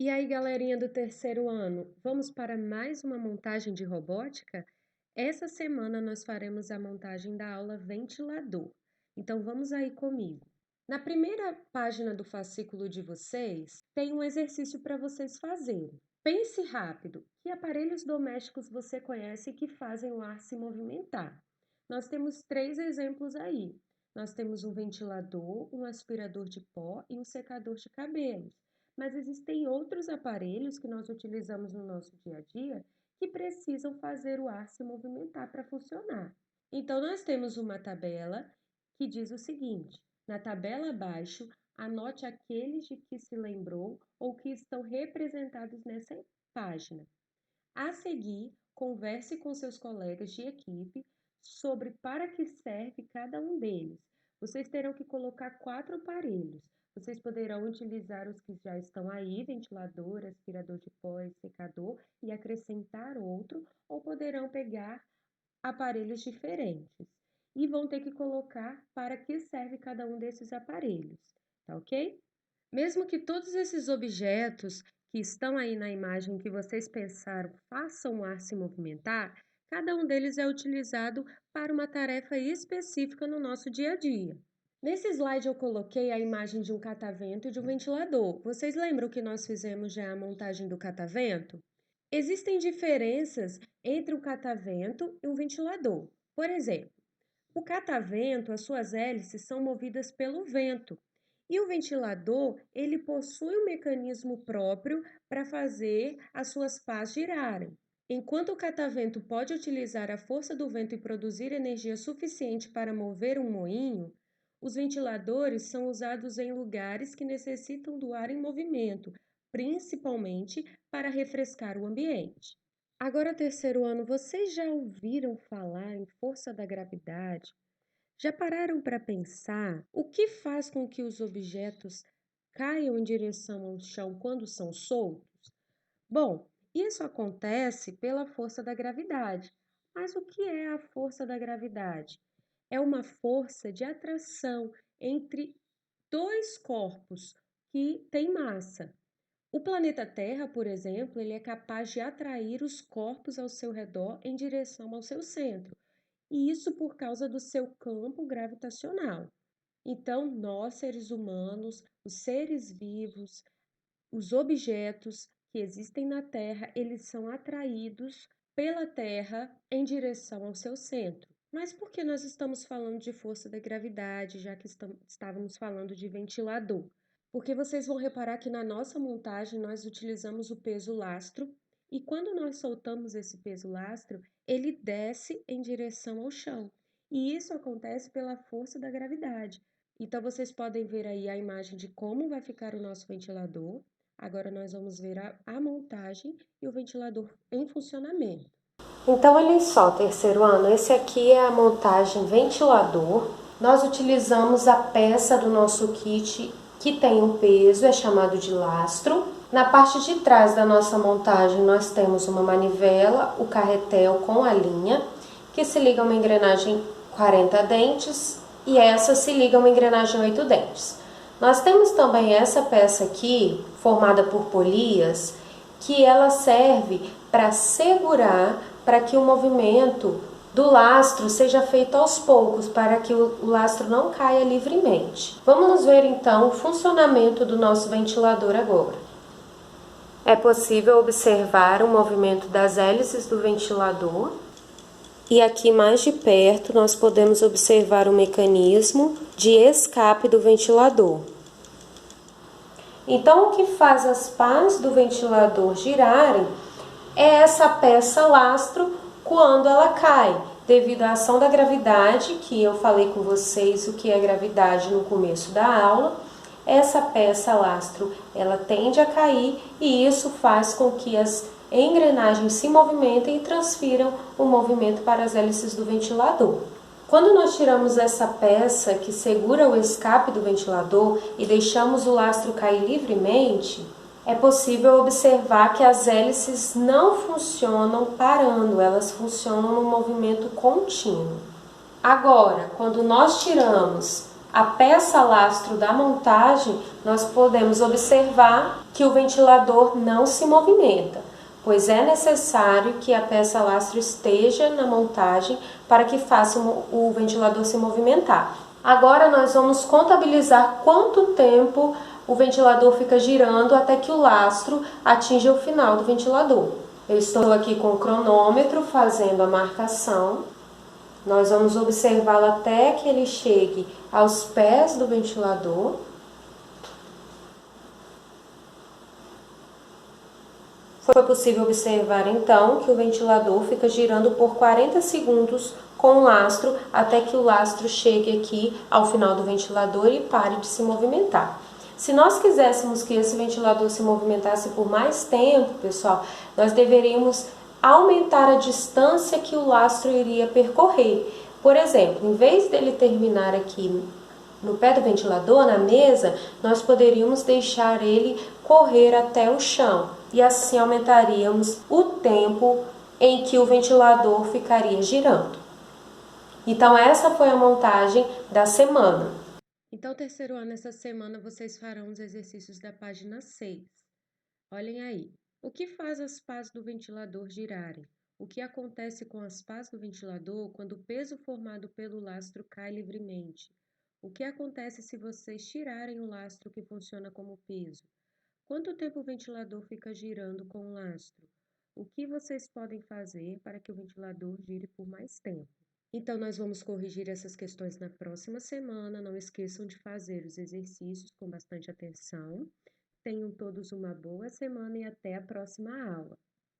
E aí, galerinha do terceiro ano, vamos para mais uma montagem de robótica? Essa semana nós faremos a montagem da aula ventilador. Então vamos aí comigo. Na primeira página do fascículo de vocês, tem um exercício para vocês fazerem. Pense rápido, que aparelhos domésticos você conhece que fazem o ar se movimentar? Nós temos 3 exemplos aí. Nós temos um ventilador, um aspirador de pó e um secador de cabelos. Mas existem outros aparelhos que nós utilizamos no nosso dia a dia que precisam fazer o ar se movimentar para funcionar. Então, nós temos uma tabela que diz o seguinte: na tabela abaixo, anote aqueles de que se lembrou ou que estão representados nessa página. A seguir, converse com seus colegas de equipe sobre para que serve cada um deles. Vocês terão que colocar 4 aparelhos. Vocês poderão utilizar os que já estão aí, ventilador, aspirador de pó e secador, e acrescentar outro, ou poderão pegar aparelhos diferentes. E vão ter que colocar para que serve cada um desses aparelhos, tá ok? Mesmo que todos esses objetos que estão aí na imagem que vocês pensaram façam o ar se movimentar, cada um deles é utilizado para uma tarefa específica no nosso dia a dia. Nesse slide eu coloquei a imagem de um catavento e de um ventilador. Vocês lembram que nós fizemos já a montagem do catavento? Existem diferenças entre o catavento e um ventilador. Por exemplo, o catavento, as suas hélices são movidas pelo vento. E o ventilador, ele possui um mecanismo próprio para fazer as suas pás girarem. Enquanto o catavento pode utilizar a força do vento e produzir energia suficiente para mover um moinho, os ventiladores são usados em lugares que necessitam do ar em movimento, principalmente para refrescar o ambiente. Agora, terceiro ano, vocês já ouviram falar em força da gravidade? Já pararam para pensar o que faz com que os objetos caiam em direção ao chão quando são soltos? Bom, isso acontece pela força da gravidade. Mas o que é a força da gravidade? É uma força de atração entre dois corpos que têm massa. O planeta Terra, por exemplo, ele é capaz de atrair os corpos ao seu redor em direção ao seu centro. E isso por causa do seu campo gravitacional. Então, nós, seres humanos, os seres vivos, os objetos que existem na Terra, eles são atraídos pela Terra em direção ao seu centro. Mas por que nós estamos falando de força da gravidade, já que estávamos falando de ventilador? Porque vocês vão reparar que na nossa montagem nós utilizamos o peso lastro e quando nós soltamos esse peso lastro, ele desce em direção ao chão. E isso acontece pela força da gravidade. Então, vocês podem ver aí a imagem de como vai ficar o nosso ventilador. Agora, nós vamos ver a montagem e o ventilador em funcionamento. Então, olhem só, terceiro ano, esse aqui é a montagem ventilador. Nós utilizamos a peça do nosso kit que tem um peso, é chamado de lastro. Na parte de trás da nossa montagem, nós temos uma manivela, o carretel com a linha, que se liga a uma engrenagem 40 dentes e essa se liga a uma engrenagem 8 dentes. Nós temos também essa peça aqui, formada por polias, que ela serve para segurar para que o movimento do lastro seja feito aos poucos, para que o lastro não caia livremente. Vamos ver então o funcionamento do nosso ventilador agora. É possível observar o movimento das hélices do ventilador. E aqui mais de perto nós podemos observar o mecanismo de escape do ventilador. Então, o que faz as pás do ventilador girarem é essa peça lastro quando ela cai, devido à ação da gravidade, que eu falei com vocês o que é gravidade no começo da aula. Essa peça lastro, ela tende a cair e isso faz com que as engrenagens se movimentem e transfiram o movimento para as hélices do ventilador. Quando nós tiramos essa peça que segura o escape do ventilador e deixamos o lastro cair livremente, é possível observar que as hélices não funcionam parando, elas funcionam no movimento contínuo. Agora, quando nós tiramos a peça lastro da montagem, nós podemos observar que o ventilador não se movimenta, pois é necessário que a peça lastro esteja na montagem para que faça o ventilador se movimentar. Agora nós vamos contabilizar quanto tempo o ventilador fica girando até que o lastro atinja o final do ventilador. Eu estou aqui com o cronômetro fazendo a marcação. Nós vamos observá-lo até que ele chegue aos pés do ventilador. Foi possível observar então que o ventilador fica girando por 40 segundos com o lastro até que o lastro chegue aqui ao final do ventilador e pare de se movimentar. Se nós quiséssemos que esse ventilador se movimentasse por mais tempo, pessoal, nós deveríamos aumentar a distância que o lastro iria percorrer. Por exemplo, em vez dele terminar aqui no pé do ventilador, na mesa, nós poderíamos deixar ele correr até o chão e assim aumentaríamos o tempo em que o ventilador ficaria girando. Então essa foi a montagem da semana. Então, terceiro ano, essa semana vocês farão os exercícios da página 6. Olhem aí. O que faz as pás do ventilador girarem? O que acontece com as pás do ventilador quando o peso formado pelo lastro cai livremente? O que acontece se vocês tirarem o lastro que funciona como peso? Quanto tempo o ventilador fica girando com o lastro? O que vocês podem fazer para que o ventilador gire por mais tempo? Então, nós vamos corrigir essas questões na próxima semana. Não esqueçam de fazer os exercícios com bastante atenção. Tenham todos uma boa semana e até a próxima aula.